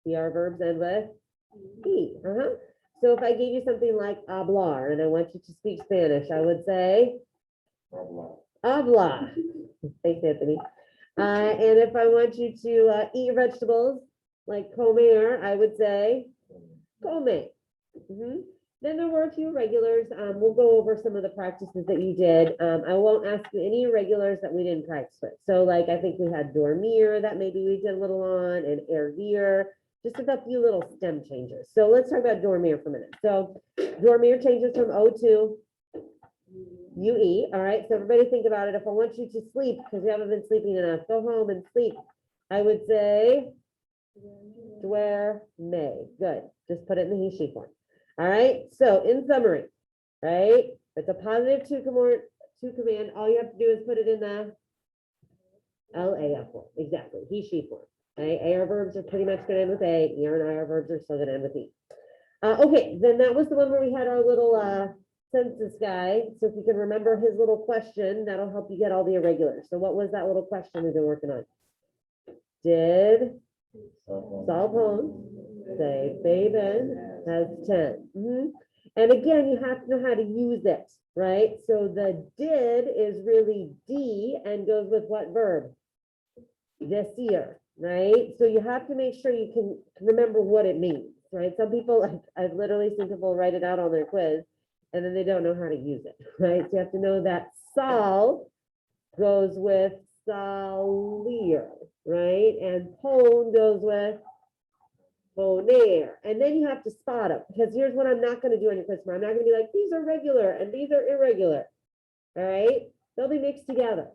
ER verbs end with E. So if I gave you something like hablar and I want you to speak Spanish, I would say habla. Thanks, Anthony. And if I want you to eat your vegetables, like comer, I would say come. Then there were a few regulars. We'll go over some of the practices that you did. I won't ask you any irregulars that we didn't practice with. So like, I think we had dormir that maybe we did a little on, and ervir, just a few little stem changes. So let's talk about dormir for a minute. So dormir changes from O to UE. All right, so everybody think about it. If I want you to sleep, because you haven't been sleeping enough, go home and sleep. I would say duerme. Good. Just put it in the he, she form. All right, so in summary, right, it's a positive to command. All you have to do is put it in the LAF form. Exactly, he, she form. Okay, AR verbs are pretty much going to end with A. ER and IR verbs are still going to end with E. Okay, then that was the one where we had our little census guy. So if you can remember his little question, that'll help you get all the irregulars. So what was that little question we've been working on? Did Salpone say Fabian has 10? And again, you have to know how to use it, right? So the did is really D and goes with what verb? Decir, right? So you have to make sure you can remember what it means, right? Some people, I've literally seen people write it out on their quiz and then they don't know how to use it, right? So you have to know that sal goes with salir, right? And pone goes with poner. And then you have to spot them, because here's what I'm not going to do on your quiz. I'm not going to be like, these are regular and these are irregular. All right, they'll be mixed together.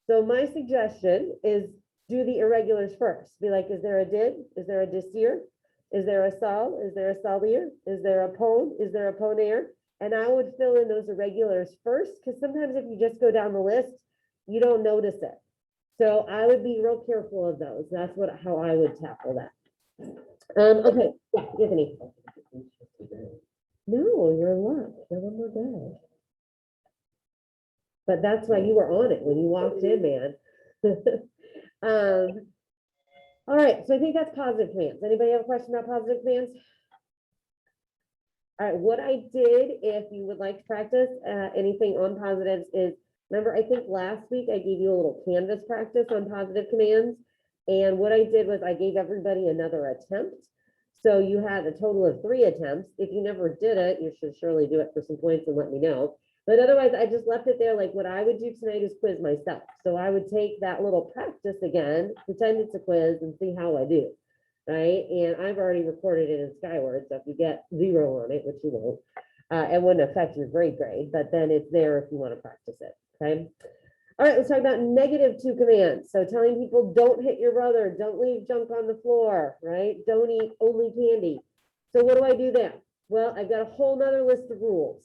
So my suggestion is do the irregulars first. Be like, is there a did? Is there a disir? Is there a sal? Is there a salir? Is there a pone? Is there a poner? And I would fill in those irregulars first, because sometimes if you just go down the list, you don't notice it. So I would be real careful of those. That's how I would tackle that. Okay, yeah, Anthony. No, you're in luck. You're one more day. But that's why you were on it when you walked in, man. All right, so I think that's positive commands. Anybody have a question about positive commands? All right, what I did, if you would like to practice anything on positives, is remember, I think last week I gave you a little Canvas practice on positive commands. And what I did was I gave everybody another attempt. So you had a total of 3 attempts. If you never did it, you should surely do it for some points and let me know. But otherwise, I just left it there. Like what I would do tonight is quiz myself. So I would take that little practice again, pretend it's a quiz and see how I do. Right. And I've already recorded it in Skyward. So if you get 0 on it, which you won't, it wouldn't affect your grade, but then it's there if you want to practice it. Okay. All right, let's talk about -2 commands. So telling people don't hit your brother, don't leave junk on the floor, right? Don't eat only candy. So what do I do then? Well, I've got a whole nother list of rules.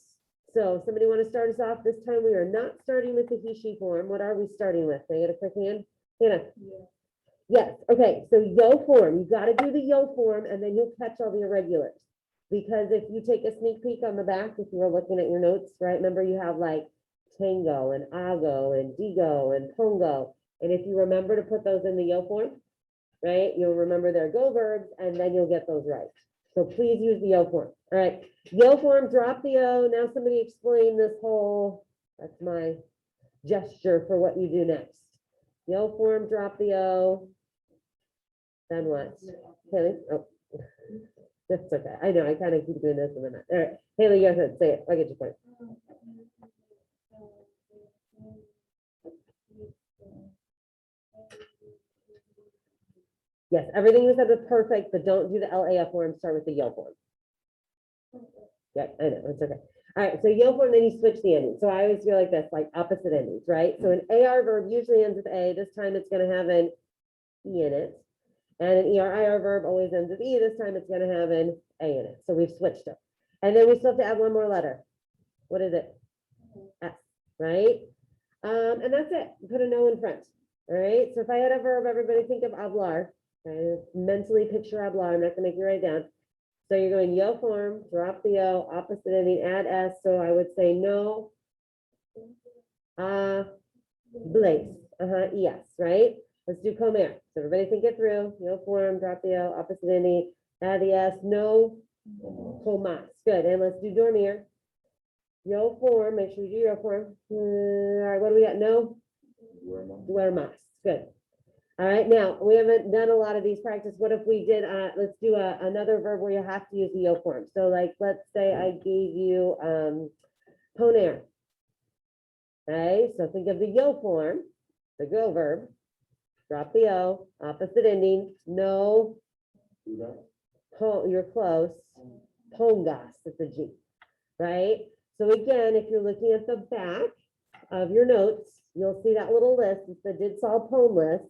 So somebody want to start us off? This time we are not starting with the he, she form. What are we starting with? Can I get a quick hand? Hannah? Yeah. Yes, okay, so yo form. You got to do the yo form and then you'll catch all the irregulars. Because if you take a sneak peek on the back, if you were looking at your notes, right? Remember you have like tango and ago and digo and pongo. And if you remember to put those in the yo form, right, you'll remember their go verbs and then you'll get those right. So please use the yo form. All right, yo form, drop the O. Now somebody explain this whole, that's my gesture for what you do next. Yo form, drop the O. Then what? Haley? Oh, that's okay. I know, I kind of keep doing this in the minute. All right, Haley, go ahead, say it. I'll get your point. Yes, everything you said was perfect, but don't do the LAF form, start with the yo form. Yeah, I know, it's okay. All right, so yo form, then you switch the ending. So I always feel like that's like opposite endings, right? So an AR verb usually ends with A. This time it's going to have an E in it. And an ER-IR verb always ends with E. This time it's going to have an A in it. So we've switched it. And then we still have to add one more letter. What is it? S, right? And that's it. Put a no in front. All right. So if I had a verb, everybody think of hablar. Okay? Mentally picture hablar. I'm not going to make you write it down. So you're going yo form, drop the O, opposite ending, add S. So I would say no, blaze, yes, right? Let's do comer. So everybody think it through. Yo form, drop the O, opposite ending, Add the S, no, comas. Good, and let's do dormir. Yo form, make sure you do your form. All right, what do we got? No, duermas. Good. All right, now, we haven't done a lot of these practice. What if we did, let's do another verb where you have to use the yo form. So like, let's say I gave you poner. Okay, so think of the yo form, the go verb, drop the O, opposite ending, no, you're close, pongas, it's a G, right? So again, if you're looking at the back of your notes, you'll see that little list, it's the did solve poem list.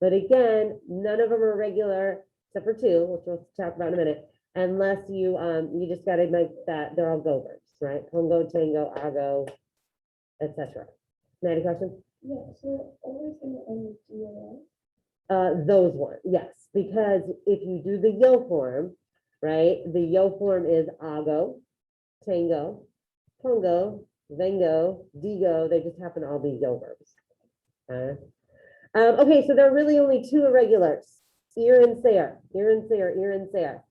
But again, none of them are regular, except for two, which we'll talk about in a minute, unless you, you just gotta make that, they're all go verbs, right? Pongo, tango, ago, etc. Any question? Yeah, so always in the end, Those ones, yes, because if you do the yo form, right, the yo form is ago, tango, pongo, vengo, digo, they just happen to all be yo verbs. Okay, so there are really only two irregulars, ir and ser, ir and ser, ir and ser.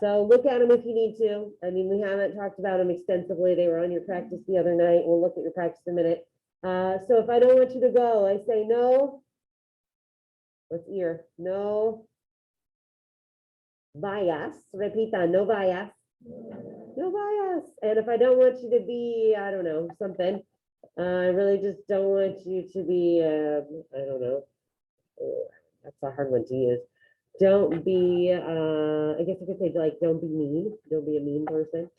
So look at them if you need to. I mean, we haven't talked about them extensively. They were on your practice the other night. We'll look at your practice in a minute. So if I don't want you to go, I say no. What's ir? No vayas. Repita, no vayas. No vayas. And if I don't want you to be, I don't know, something, I really just don't want you to be, I don't know. That's a hard one to use. Don't be, I guess I could say like, don't be mean. Don't be a mean person.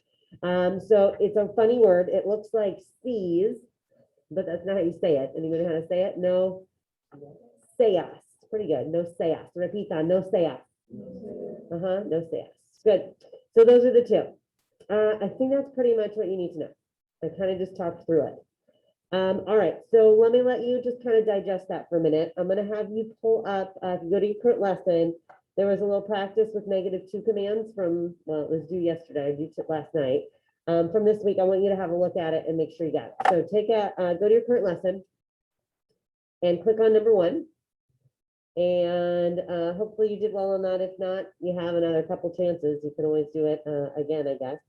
So it's a funny word. It looks like sees, but that's not how you say it. Anybody know how to say it? No seas. Pretty good. No seas. Repita, no seas. No seas. Good. So those are the two. I think that's pretty much what you need to know. I kind of just talked through it. All right, so let me let you just kind of digest that for a minute. I'm going to have you pull up, if you go to your current lesson, there was a little practice with -2 commands from, well, it was due yesterday, due to last night. From this week, I want you to have a look at it and make sure you got it. So take go to your current lesson and click on number 1. And hopefully you did well on that. If not, you have another couple chances. You can always do it again, I guess.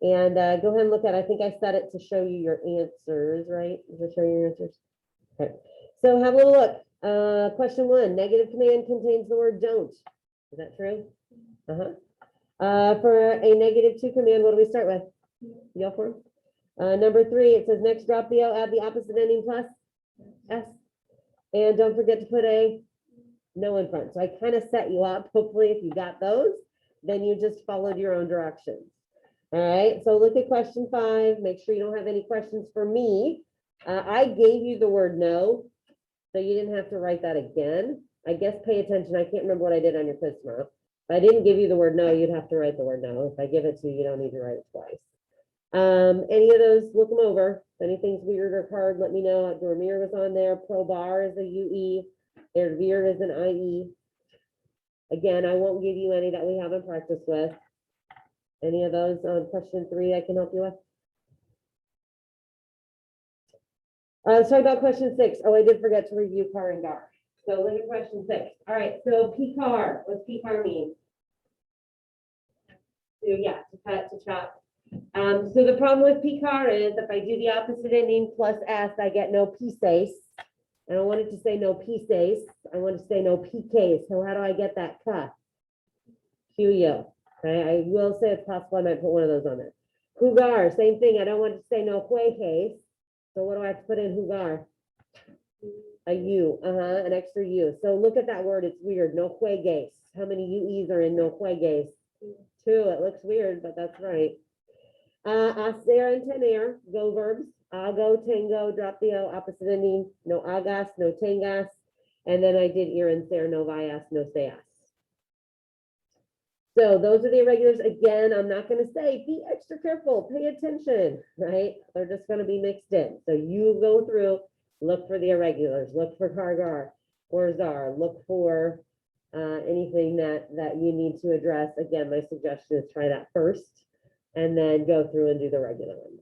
And go ahead and look at, I think I set it to show you your answers, right? To show you your answers. Okay, so have a little look. Question 1, negative command contains the word don't. Is that true? For a -2 command, what do we start with? Yo form. Number 3, it says next drop the O, add the opposite ending plus S. And don't forget to put a no in front. So I kind of set you up. Hopefully if you got those, then you just followed your own directions. All right, so look at question 5. Make sure you don't have any questions for me. I gave you the word no, so you didn't have to write that again. I guess pay attention. I can't remember what I did on your quiz tomorrow. If I didn't give you the word no, you'd have to write the word no. If I give it to you, you don't need to write it twice. Any of those, look them over. If anything's weird or hard, let me know. Dormir was on there. Probar is a UE. Ervir is an IE. Again, I won't give you any that we haven't practiced with. Any of those on question 3 I can help you with? Let's talk about question 6. Oh, I did forget to review car and gar. So look at question 6. All right, so picar, what's picar mean? So yeah, to cut, to chop. So the problem with picar is if I do the opposite ending plus S, I get no pises. I don't want it to say no pises. I want it to say no piques. So how do I get that cut? Q-yo. Okay, I will say it's possible I might put one of those on there. Jugar, same thing. I don't want to say no juegues. So what do I have to put in jugar? A U, an extra U. So look at that word. It's weird. No juegues. How many UEs are in no juegues? 2. It looks weird, but that's right. Hacer and tener, go verbs. Ago, tango, drop the O, opposite ending. No agas, no tengas. And then I did ir and ser, no vayas, no seas. So those are the irregulars. Again, I'm not going to say, be extra careful, pay attention, right? They're just going to be mixed in. So you go through, look for the irregulars, look for cargar or zar, look for anything that you need to address. Again, my suggestion is try that first and then go through and do the regular ones.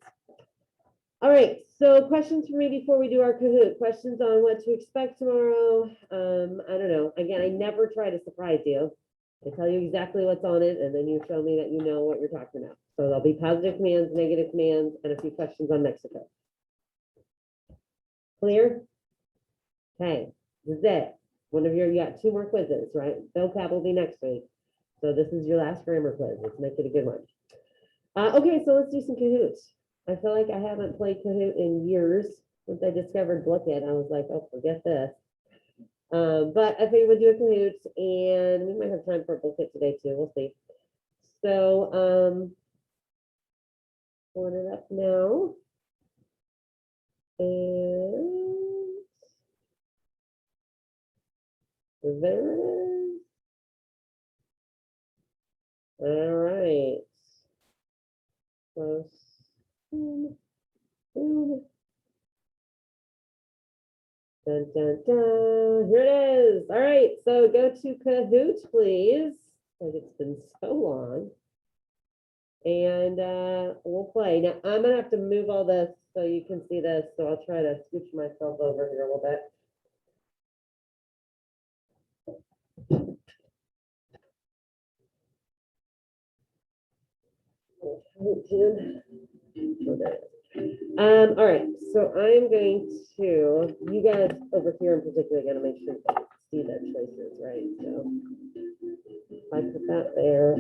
All right, so questions for me before we do our Kahoot. Questions on what to expect tomorrow. I don't know. Again, I never try to surprise you. I tell you exactly what's on it, and then you show me that you know what you're talking about. So there'll be positive commands, negative commands, and a few questions on Mexico. Clear? Okay, this is it. One of your, you got 2 more quizzes, right? vocab will be next week. So this is your last grammar quiz. Let's make it a good one. Okay, so let's do some Kahoot. I feel like I haven't played Kahoot in years. Since I discovered Book It, I was like, oh, forget this. But I think we'll do a Kahoot, and we might have time for a Book It today too. We'll see. So, pulling it up now. And there it is. All right. Close. Boom, boom. Dun, dun, dun. Here it is. All right, so go to Kahoot, please. Like it's been so long. And we'll play. Now, I'm gonna have to move all this so you can see this. So I'll try to scooch myself over here a little bit. All right, so I'm going to, you guys over here in particular, gotta make sure you see the choices, right? So if I put that there.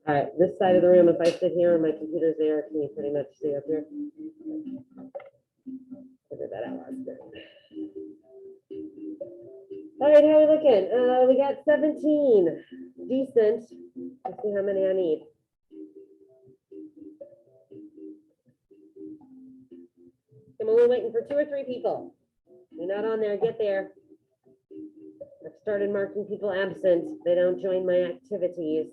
All right, this side of the room, if I sit here and my computer's there, can you pretty much see up here? Figure that out last night. All right, how are we looking? We got 17. Decent. Let's see how many I need. I'm only waiting for 2 or 3 people. You're not on there, get there. I've started marking people absent. They don't join my activities.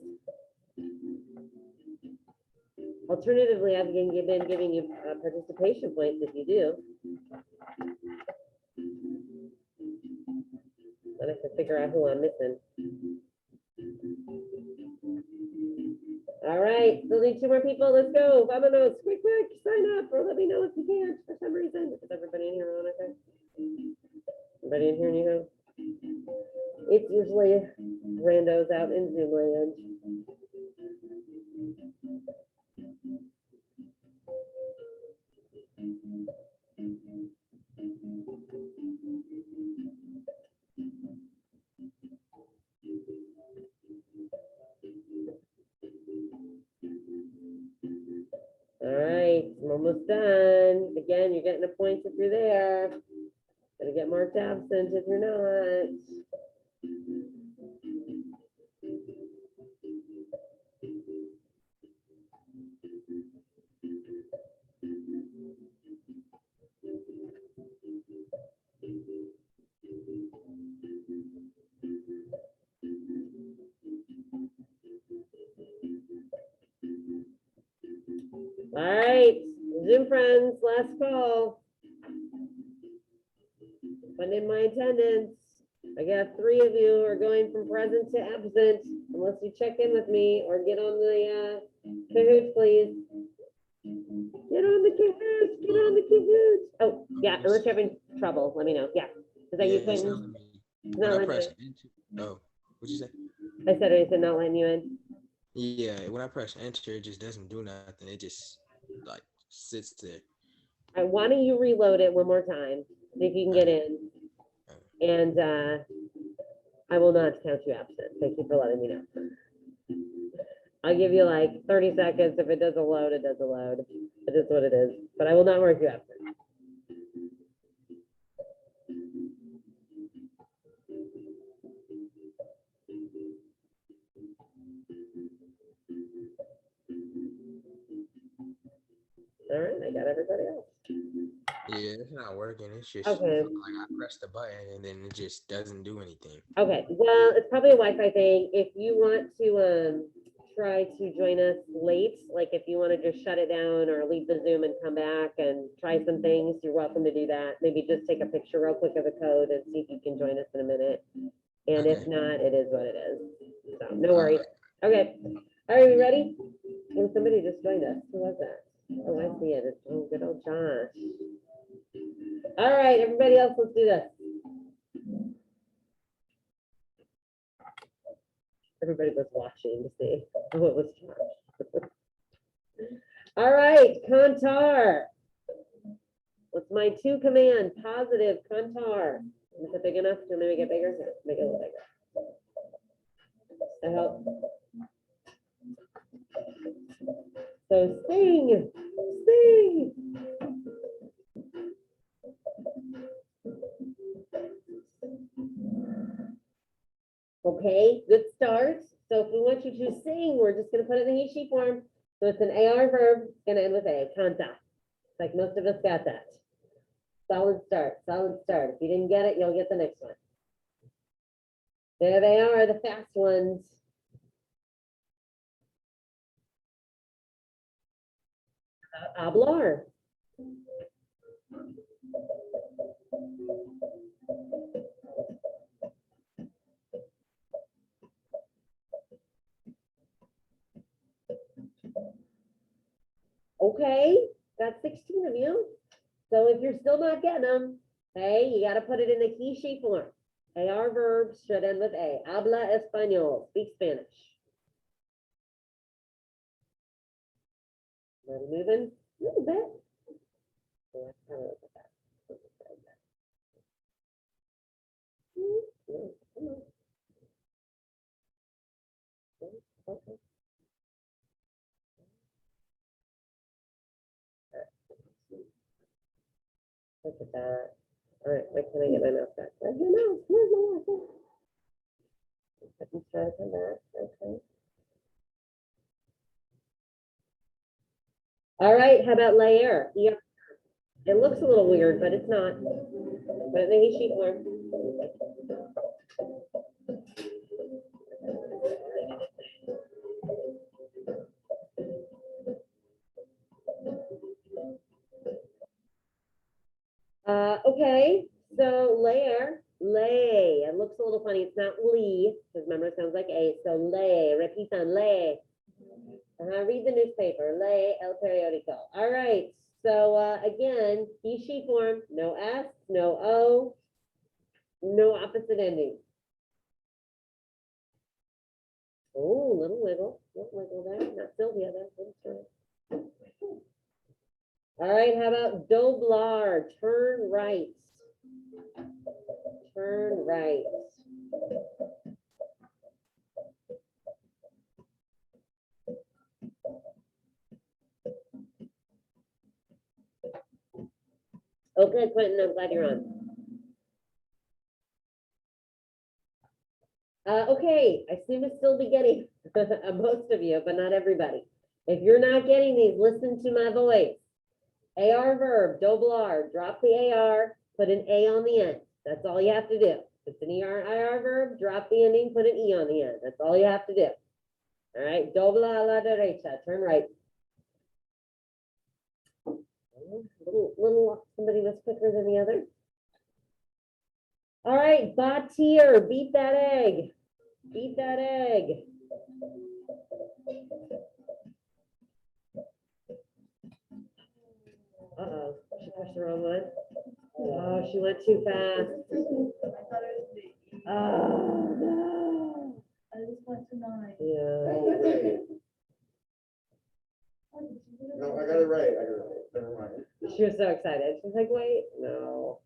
Alternatively, I've been giving you participation points if you do. Then I can figure out who I'm missing. All right, still need 2 more people. Let's go. Vamonos, quick, sign up or let me know if you can't for some reason. Is everybody in here on okay? Everybody in here, you know? It's usually randos out in Zoom land. All right, I'm almost done. Again, you're getting a point if you're there. Gonna get marked absent if you're not. All right, Zoom friends, last call. Put in my attendance. I got 3 of you who are going from present to absent, unless you check in with me or get on the Kahoot, please. Get on the Kahoot, get on the Kahoot. Oh, yeah, unless you're having trouble, let me know. Yeah. Is that you, Quentin? When I press enter, oh, what'd you say? I said not letting you in. Yeah, when I press enter, it just doesn't do nothing. It just like sits there. All right, why don't you reload it one more time, see if you can get in. And I will not count you absent. Thank you for letting me know. I'll give you like 30 seconds. If it doesn't load, it doesn't load. It is what it is. But I will not mark you absent. All right, I got everybody else. Yeah, it's not working. It's just Okay. like I press the button and then it just doesn't do anything. Okay, well, it's probably a Wi-Fi thing. If you want to try to join us late, like if you want to just shut it down or leave the Zoom and come back and try some things, you're welcome to do that. Maybe just take a picture real quick of the code and see if you can join us in a minute. And if Okay. not, it is what it is. So no All worries. right. Okay. All right, we ready? Oh, somebody just joined us. Who was that? Oh, I see it. It's good old Josh. All right, everybody else, let's do this. Everybody was watching to see who it was Josh. All right, Kantar. What's my 2 command? Positive Kantar. Is it big enough? Do you want me to make it bigger? Here, make it a little bigger. That help? So sing, sing. Okay, good start. So if we want you to sing, we're just gonna put it in the he, she form. So it's an AR verb, it's gonna end with A, kanta. Like most of us got that. Solid start, solid start. If you didn't get it, you'll get the next one. There they are, the fast ones. Hablar. Okay, got 16 of you. So if you're still not getting them, hey, you gotta put it in the he, she form. AR verbs should end with A. Habla español, speak Spanish. Ready, moving? A little bit. So let's have a look at that. Come on. Okay. Look at that. All right, wait, can I get my mouse back? Where's my mouse? Where's my mouse? Let me try to come back. Okay. All right, how about layer? Yeah. It looks a little weird, but it's not. But in the he, she form. Okay, so layer, lay. It looks a little funny. It's not Lee, because remember it sounds like A. So lay, repitan, lay. Read the newspaper, lay el periódico. All right, so again, he, she form, no S, no O, no opposite ending. Oh, little wiggle there, not Sylvia, that's little turn. All right, how about doblar, turn right. Turn right. Okay, Quentin, I'm glad you're on. Okay, I seem to still be getting most of you, but not everybody. If you're not getting these, listen to my voice. AR verb, doblar, drop the AR, put an A on the end. That's all you have to do. If it's an IR verb, drop the ending, put an E on the end. That's all you have to do. All right, dobla a la derecha, turn right. Somebody was quicker than the other. All right, batir, beat that egg. Beat that egg. Uh-oh, she pushed the wrong one. Oh, she went too fast. Oh, no. I just went to 9. Yeah. No, I got it right. Never mind. She was so excited. She's like, wait, no.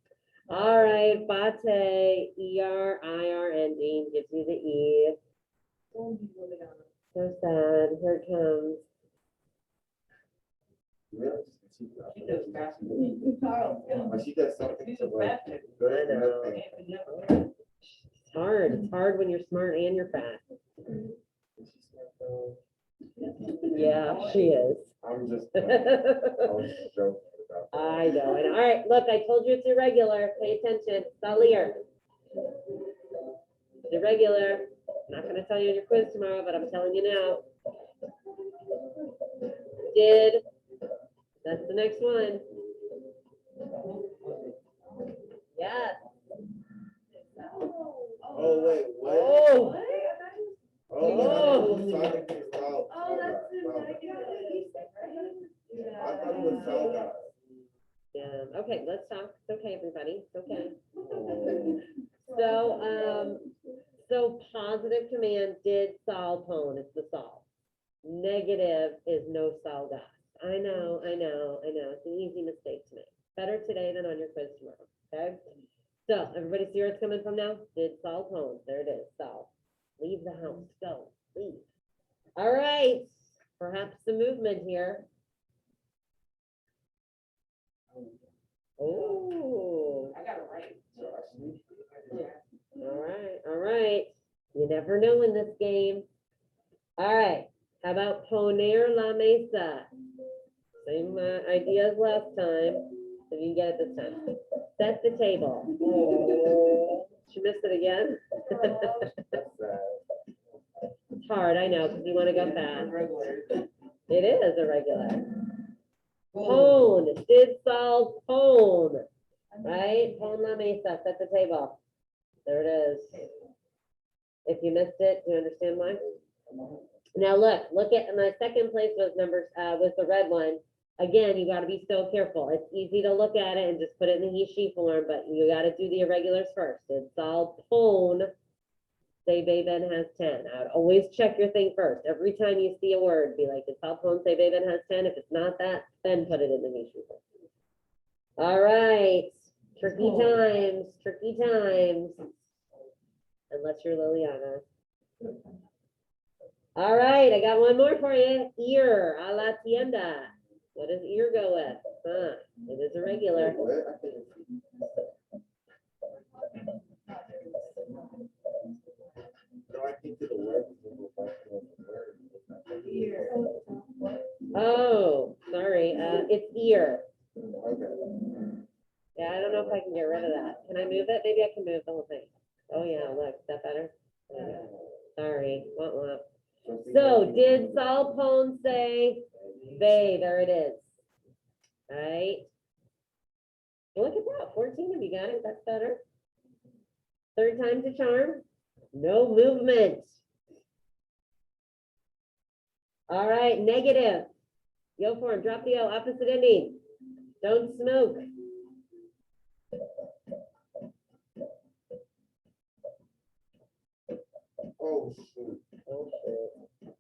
All right, bate, ER, ending, gives you the E. So sad. Here it comes. She does something to like good and nothing. It's hard. It's hard when you're smart and you're fat. Yeah, she is. I'm just, I was joking about that. I know. And all right, look, I told you it's irregular. Pay attention. Salir. It's irregular. I'm not going to tell you in your quiz tomorrow, but I'm telling you now. did, that's the next one. Yes. Oh, wait, what? Oh, Oh, Oh. Sonic is South. Oh, that's the South. regular. I thought it was South Guys. yeah, okay, let's talk. It's okay, everybody, it's okay. Oh. So positive command did solve pone, it's the solve. Negative is no solve gas. I know, it's an easy mistake to make. Better today than on your quiz tomorrow, okay? So, everybody see where it's coming from now? Did solve pone, there it is, solve. Leave the house, go, leave. All right, perhaps the movement here. Oh. I got it right. All right. You never know in this game. All right, how about poner la mesa? Same idea as last time, so you can get it this time. Set the table. She missed it again. That's sad. It's hard, I know, because you want to go fast. It is irregular. Pone, did solve pone, right? Pone la mesa, set the table. There it is. If you missed it, do you understand why? Now look at, my second place was was the red one. Again, you gotta be so careful. It's easy to look at it and just put it in the he, she form, but you gotta do the irregulars first. It's all pone, say Beben has 10. I would always check your thing first. Every time you see a word, be like, it's all pone, say Beben has 10. If it's not that, then put it in the he, she form. All right, tricky times. Unless you're Liliana. All right, I got one more for you. Ear, a la tienda. What does ear go with? Huh, it is irregular. What? I think it's- No, I think to the west is a reflection of the word. Oh, sorry, it's ear. Okay. Yeah, I don't know if I can get rid of that. Can I move it? Maybe I can move the whole thing. Oh yeah, look, is that better? Sorry, wah. So did Salpone say they? There it is. Right? Look at that, 14 of you got it, that's better. Third time's a charm. No movement. All right, negative. Yo for him, drop the O, opposite ending. Don't smoke. Oh, shoot. Oh, shit.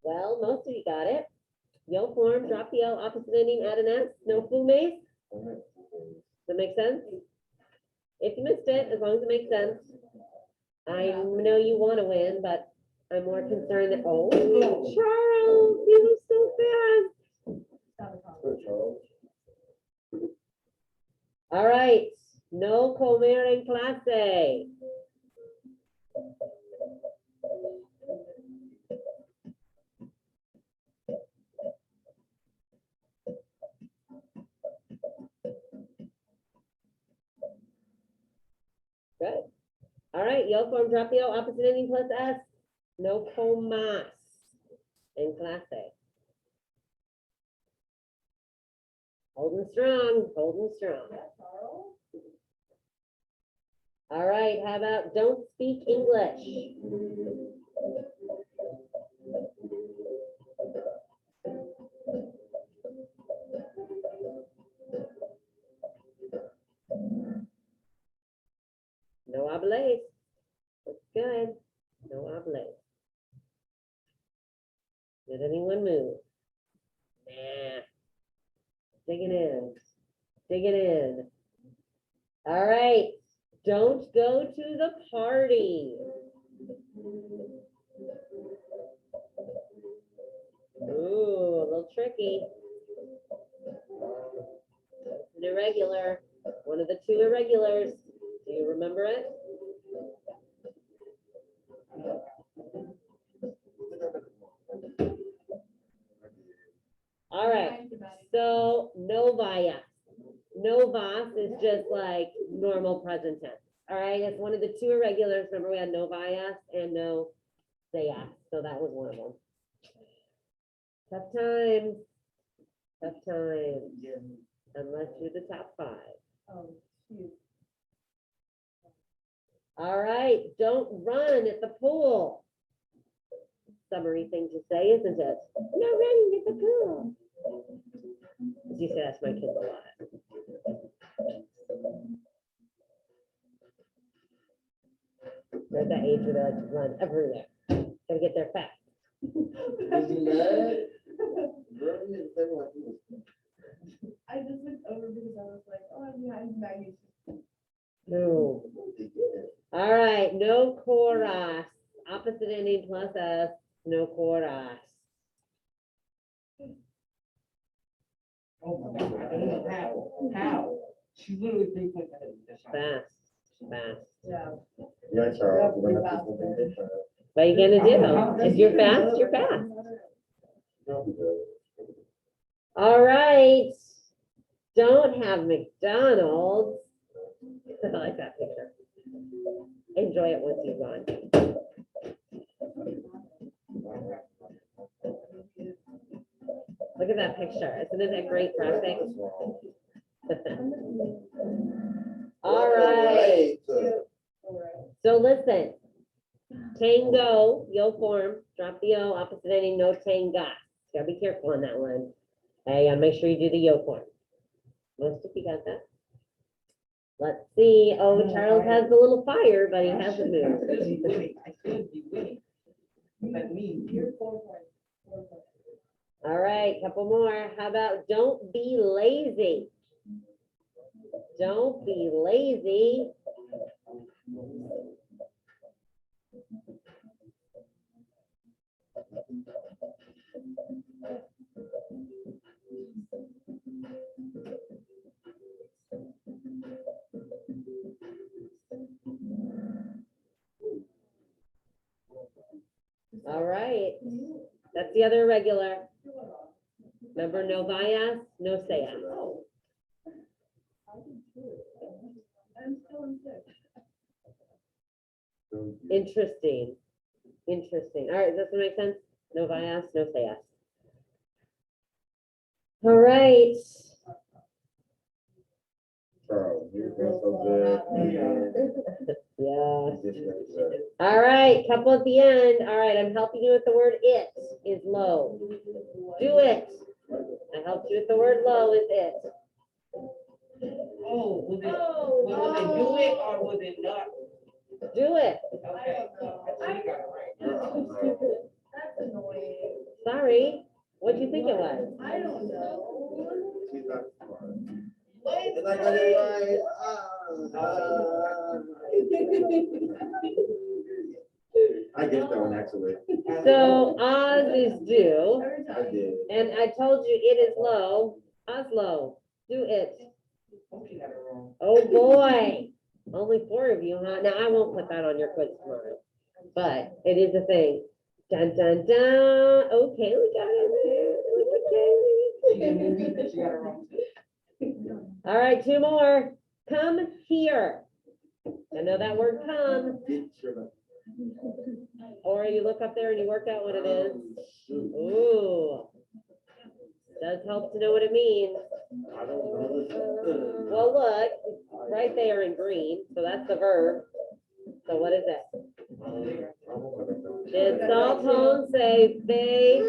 Well, most of you got it. Yo form, drop the L, opposite ending, add an S, no fumes. Does that make sense? If you missed it, as long as it makes sense. I know you want to win, but I'm more concerned that, oh, Charles, you move so fast. Good, Charles. All right, no comer en clase. Good. All right, yo form, drop the O, opposite ending plus S. No comas en clase. Holding strong, holding strong. All right, how about don't speak English? No hables. That's good. No hables. Did anyone move? Nah. Digging in. Digging in. All right. Don't go to the party. Ooh, a little tricky. It's an irregular. One of the two irregulars. Do you remember it? All right. So no vayas. No vas is just like normal present tense. All right, it's one of the two irregulars. Remember, we had no bias and no say yes, so that was one of them. Tough times. Tough times, unless you're the top 5. Oh, shoot. All right, don't run at the pool. Summary thing to say, isn't it? No running at the pool. As you say, that's my kids a lot. They're at that age where they like to run everywhere. Gotta get there fast. Was he mad? Girl, you didn't say like he was. I just looked over because I was like, oh, I'm behind Maggie. No. All right, no chorus. Opposite ending plus S, no chorus. Oh my God, I don't know how. She literally thinks like that. Fast, fast. Yeah. Yeah, Charles, we're gonna have to do something different. What are you gonna do? If you're fast, you're fast. Don't be good. All right. Don't have McDonald's. I like that picture. Enjoy it once you've gone. Look at that picture. Isn't it a great graphic? All right. So listen. Tango, yo form, drop the O, opposite ending, no tangas. Gotta be careful on that one. Okay, gotta make sure you do the yo form. Most of you got that. Let's see. Oh, Charles has the little fire, but he hasn't moved. I should be winning. I should be winning. Like me. You're 4 points. 4 points. All right, couple more. How about don't be lazy? Don't be lazy. All right, that's the other irregular. Remember, no bias, no say yes. I'm still in 6. Interesting. Interesting. All right, does this make sense? No bias, no say yes. All right. Charles, you're doing so good. Yeah. You just like that. All right, couple at the end. All right, I'm helping you with the word it is low. Do it. I helped you with the word low is it. Oh, was it do it or was it not? Do it. Okay. I You got it right. That's annoying. Sorry. What'd you think it was? I don't know. She's not smart. And I got it right. I get that one actually. So Oz is do, Every I time. did. and I told you it is low. Oslo, do it. Oh, she got it wrong. Oh, boy. Only 4 of you, huh? Now, I won't put that on your quiz tomorrow, but it is a thing. Dun, dun, dun. Okay, we got it. Look at She didn't Kaylee. move it, she got it wrong too. All right, 2 more. Come here. I know that word come, Get your- or you look up there and you work out what it is. Shoot. Ooh. Does help to know what it means. I don't know. Well, look, it's right there in green, so that's the verb. So what is it? Did Saltone say they,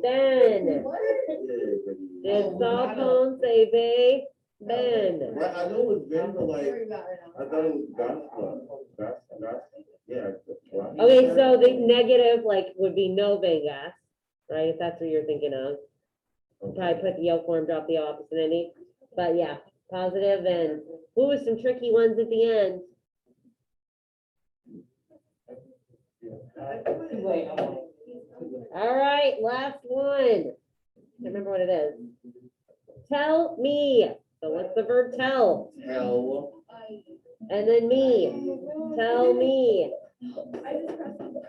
then? Did Saltone say they, then? Well, I know it's been, but like, Worry about it I now. thought it was gospel. Yeah. Okay, so the negative, like, would be no Vegas, right? If that's what you're thinking of. Probably put the yo form, drop the opposite ending. But yeah, positive and who was some tricky ones at the end? Too late, I'm on. All right, last one. Can't remember what it is. Tell me. So what's the verb tell? Hell. And then me. Tell me. I just pressed it.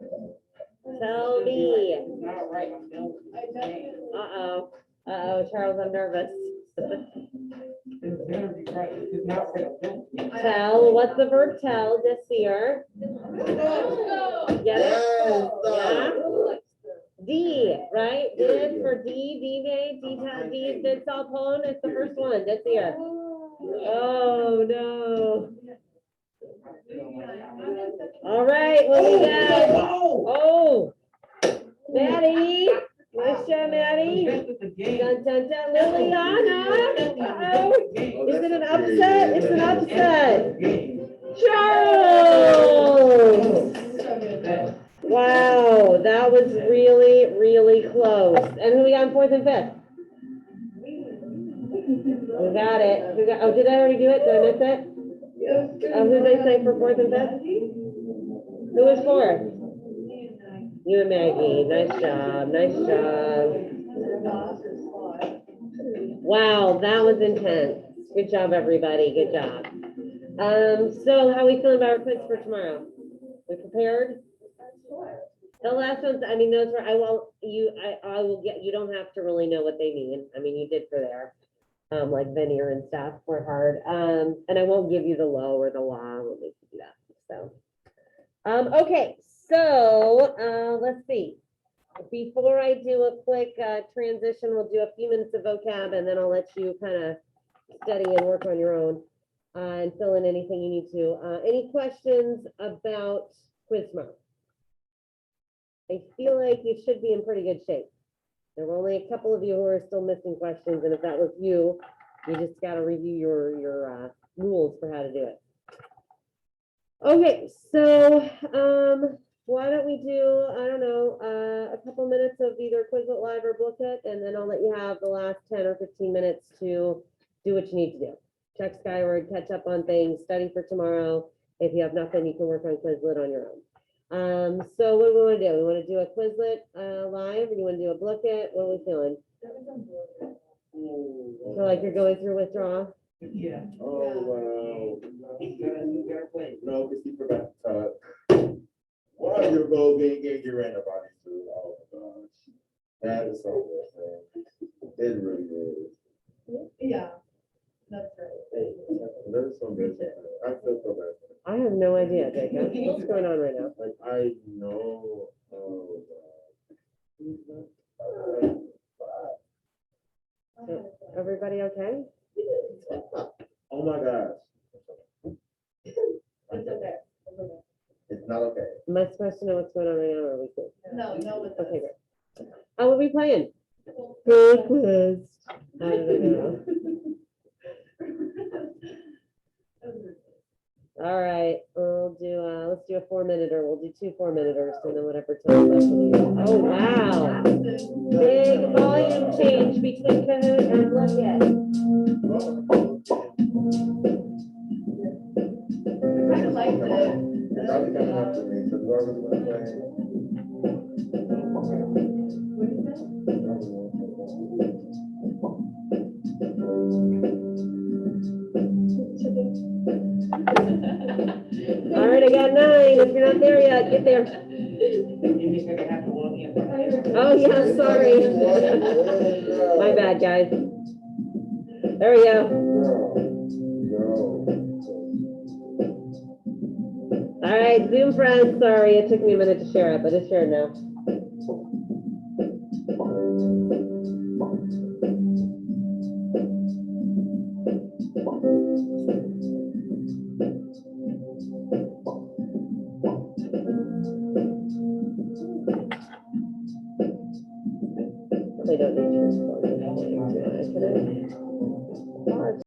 Okay. Tell me. Not right, I'm done. I definitely. Uh-oh. Uh-oh, Charles, I'm nervous. It better be Right, because now it's like a film. Tell, what's the verb tell this year? Get it? Yes, Yeah. sir. D, right? Did for D did Salpone, it's the first one this year. Oh, no. All right, what we got? Oh, Maddie, nice job, Maddie. Dun, dun, dun, Liliana. Uh-oh. Is it an upset? It's an upset. Charles. Wow, that was really, really close. And who we got in fourth and fifth? We got it. Oh, did I already do it? Did I miss it? Who did I say for fourth and fifth? Who was fourth? You and Maggie. Nice job. Nice job. Wow, that was intense. Good job, everybody. Good job. So how are we feeling about our quiz for tomorrow? We prepared? The last ones, I mean, those were, I will get, you don't have to really know what they mean. I mean, you did for there. Like veneer and stuff were hard. And I won't give you the low or the law. I won't make you do that. So, okay. So, let's see. Before I do a quick transition, we'll do a few minutes of vocab and then I'll let you kind of study and work on your own and fill in anything you need to. Any questions about quiz tomorrow? I feel like you should be in pretty good shape. There were only a couple of you who are still missing questions, and if that was you, you just got to review your rules for how to do it. Okay, so why don't we do, I don't know, a couple minutes of either Quizlet Live or Bookit, and then I'll let you have the last 10 or 15 minutes to do what you need to do. Check Skyward, catch up on things, study for tomorrow. If you have nothing, you can work on Quizlet on your own. So what do we want to do? We want to do a Quizlet live, or do you want to do a Bookit? What are we feeling? So like you're going through withdrawal? Yeah. Oh, wow. You gotta play. No, because he forgot to talk. Why are your goal being getting your antibodies too? Oh, my gosh. That is so good, man. It really is. Yeah, that's right. That is so good. I feel so bad. I have no idea, Jacob. What's going on right now? Like, I know. Oh, So, everybody okay? God. Oh, my gosh. It's okay. It's not okay. Am I supposed to know what's going on right now, or are we good? No, no, it's Okay, great. Oh, what are we playing? Good quiz. How did I know? All right, we'll do, let's do a 4-minute-er. We'll do 2 4-minute-ers, and then whatever time left we need. Oh, wow. Big volume change between Kahoot and Bookit. I kind of liked it. It's always coming up to me, so whoever's gonna play. All right, I got 9. If you're not there yet, get there. You're just gonna have to log in. Oh, yeah, sorry. My bad, guys. There we go. All right, Zoom friends, sorry, it took me a minute to share it, but it's shared now. They don't need yours.